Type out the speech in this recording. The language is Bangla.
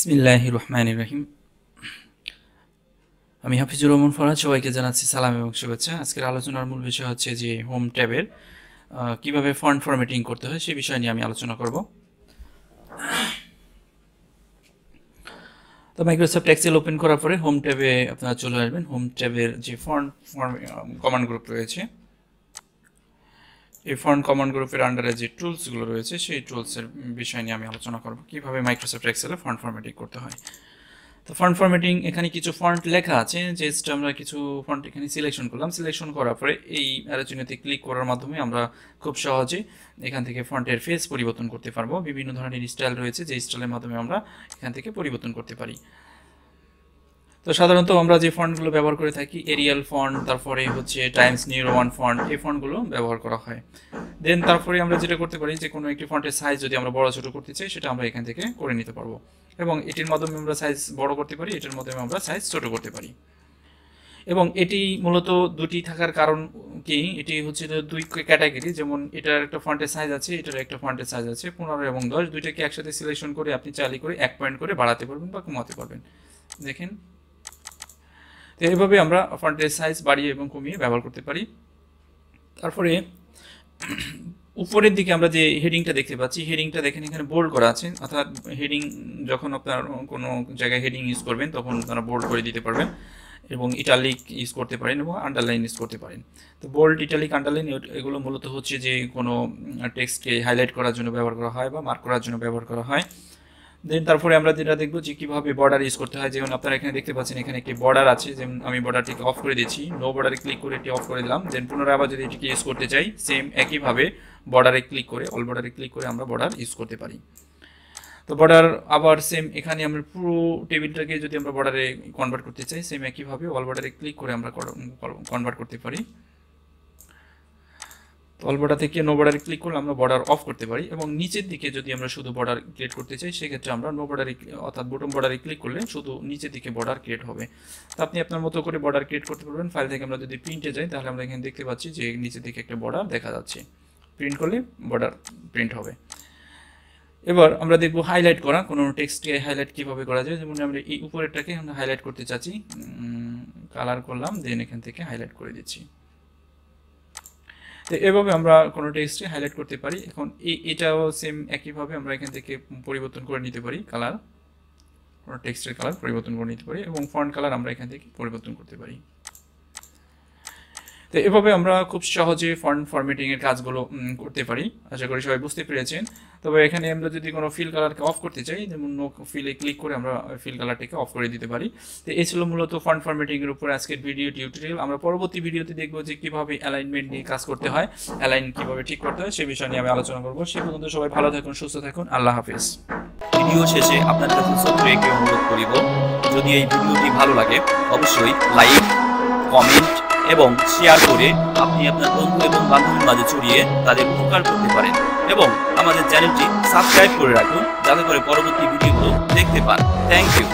বিসমিল্লাহির রহমানির রহিম। আমি হাফিজুর রহমান ফরাজ, সবাইকে জানাচ্ছি সালাম এবং শুভেচ্ছা। আজকের আলোচনার মূল বিষয় হচ্ছে যে হোম ট্যাবের কিভাবে ফন্ট ফরম্যাটিং করতে হয় সেই বিষয় নিয়ে আমি আলোচনা করব। তো মাইক্রোসফট এক্সেল ওপেন করার পরে হোম ট্যাবে আপনারা চলে আসবেন। হোম ট্যাবের যে ফন্ট কমান্ড গ্রুপ রয়েছে, এই ফন্ট কমান্ড গ্রুপের আন্ডারে যে টুলসগুলো রয়েছে সেই টুলসের বিষয় নিয়ে আমি আলোচনা করব, কিভাবে মাইক্রোসফট এক্সেলে ফন্ট ফরম্যাটিং করতে হয়। তো ফন্ট ফরম্যাটিং, এখানে কিছু ফন্ট লেখা আছে, জাস্ট আমরা কিছু ফন্ট এখানে সিলেকশন করলাম। সিলেকশন করার পরে এই অ্যারো চিহ্নতে ক্লিক করার মাধ্যমে আমরা খুব সহজে এখান থেকে ফন্টের ফেস পরিবর্তন করতে পারবো। বিভিন্ন ধরনের স্টাইল রয়েছে, যে স্টাইলের মাধ্যমে আমরা এখান থেকে পরিবর্তন করতে পারি। তো সাধারণত আমরা যে ফন্টগুলো ব্যবহার করে থাকি, এরিয়াল ফন্ট, তারপরে হচ্ছে টাইমস নিউ রোমান ফন্ট, এই ফন্টগুলো ব্যবহার করা হয়। দেন তারপরে আমরা যেটা করতে পারি, যে কোনো একটি ফন্টের সাইজ যদি আমরা বড় ছোট করতে চাই, সেটা আমরা এখান থেকে করে নিতে পারবো। এবং এটির মাধ্যমে আমরা সাইজ বড় করতে পারি, এটার মাধ্যমে আমরা সাইজ ছোট করতে পারি। এবং এটি মূলত দুটি থাকার কারণ কি, এটি হচ্ছে দুই ক্যাটাগরি। যেমন এটার একটা ফন্টের সাইজ আছে, এটার একটা ফন্টের সাইজ আছে 15 এবং 10, দুইটাকে একসাথে সিলেকশন করে আপনি চাইলে করে 1 পয়েন্ট করে বাড়াতে পারবেন বা কমাতে পারবেন। দেখেন, তো এইভাবে আমরা ফন্টের সাইজ বাড়িয়ে এবং কমিয়ে ব্যবহার করতে পারি। তারপরে উপরের দিকে আমরা যে হেডিংটা দেখতে পাচ্ছি, হেডিংটা দেখেন এখানে বোল্ড করা আছে, অর্থাৎ হেডিং যখন আপনার কোনো জায়গায় হেডিং ইউজ করবেন তখন আপনারা বোল্ড করে দিতে পারবেন এবং ইটালিক ইউজ করতে পারেন এবং আন্ডারলাইন ইউজ করতে পারেন। তো বোল্ড, ইটালিক, আন্ডারলাইন এগুলো মূলত হচ্ছে যে কোনো টেক্সটকে হাইলাইট করার জন্য ব্যবহার করা হয় বা মার্ক করার জন্য ব্যবহার করা হয়। দেন তারপরে আমরা যেটা দেখবো যে কীভাবে বর্ডার ইউজ করতে হয়। যেমন আপনারা এখানে দেখতে পাচ্ছেন, এখানে একটি বর্ডার আছে, যেমন আমি বর্ডারটিকে অফ করে দিচ্ছি, নো বর্ডারে ক্লিক করে এটি অফ করে দিলাম। দেন পুনরায় আবার যদি এটিকে ইউজ করতে চাই, সেম একইভাবে বর্ডারে ক্লিক করে, অল বর্ডারে ক্লিক করে আমরা বর্ডার ইউজ করতে পারি। তো বর্ডার আবার সেম, এখানে আমরা পুরো টেবিলটাকে যদি আমরা বর্ডারে কনভার্ট করতে চাই, সেম একইভাবে অল বর্ডারে ক্লিক করে আমরা কনভার্ট করতে পারি। অল বর্ডার থেকে নো বর্ডারে ক্লিক করলে আমরা বর্ডার অফ করতে পারি। এবং নিচের দিকে যদি আমরা শুধু বর্ডার ক্রিয়েট করতে চাই, সেক্ষেত্রে আমরা নো বর্ডারে অর্থাৎ বটম বর্ডারে ক্লিক করলে শুধু নিচের দিকে বর্ডার ক্রিয়েট হবে। তো আপনি আপনার মতো করে বর্ডার ক্রিয়েট করতে পারবেন। ফাইল থেকে আমরা যদি প্রিন্টে যাই, তাহলে আমরা এখানে দেখতে পাচ্ছি যে নিচের দিকে একটা বর্ডার দেখা যাচ্ছে। প্রিন্ট করলে বর্ডার প্রিন্ট হবে। এবার আমরা দেখব হাইলাইট করা, কোনো টেক্সটকে হাইলাইট কীভাবে করা যায়। যেমন আমরা এই উপরেরটাকে আমরা হাইলাইট করতে চাচ্ছি, কালার করলাম, দেন এখান থেকে হাইলাইট করে দিচ্ছি। তো এভাবে আমরা কোনো টেক্সটে হাইলাইট করতে পারি। এখন এটাও সেম একইভাবে আমরা এখান থেকে পরিবর্তন করে নিতে পারি, কালার, কোনো টেক্সটের কালার পরিবর্তন করে নিতে পারি এবং ফন্ট কালার আমরা এখান থেকে পরিবর্তন করতে পারি। তো এভাবে আমরা খুব সহজে ফন্ট ফরম্যাটিংয়ের কাজগুলো করতে পারি। আশা করি সবাই বুঝতে পেরেছেন। তবে এখানে আমরা যদি কোনো ফিল কালারকে অফ করতে চাই, যেমন নো ফিলে ক্লিক করে আমরা ফিল কালারটাকে অফ করে দিতে পারি। তো এই ছিল মূলত ফন্ট ফরম্যাটিংয়ের উপর আজকের ভিডিও টিউটোরিয়াল। আমরা পরবর্তী ভিডিওতে দেখব যে কীভাবে অ্যালাইনমেন্ট নিয়ে কাজ করতে হয়, অ্যালাইন কীভাবে ঠিক করতে হয়, সে বিষয় নিয়ে আমি আলোচনা করবো। সে পর্যন্ত সবাই ভালো থাকুন, সুস্থ থাকুন, আল্লাহ হাফিজ। ভিডিও শেষে আপনার কাছে ছোট্ট একটি অনুরোধ করিব, যদি এই ভিডিওটি ভালো লাগে অবশ্যই লাইক, কমেন্ট এবং শেয়ার করে আপনি আপনার বন্ধু এবং বান্ধবীর মাঝে ছড়িয়ে তাদের উপকার করতে পারেন এবং আমাদের চ্যানেলটি সাবস্ক্রাইব করে রাখুন, যাতে করে পরবর্তী ভিডিওগুলো দেখতে পান। Thank you.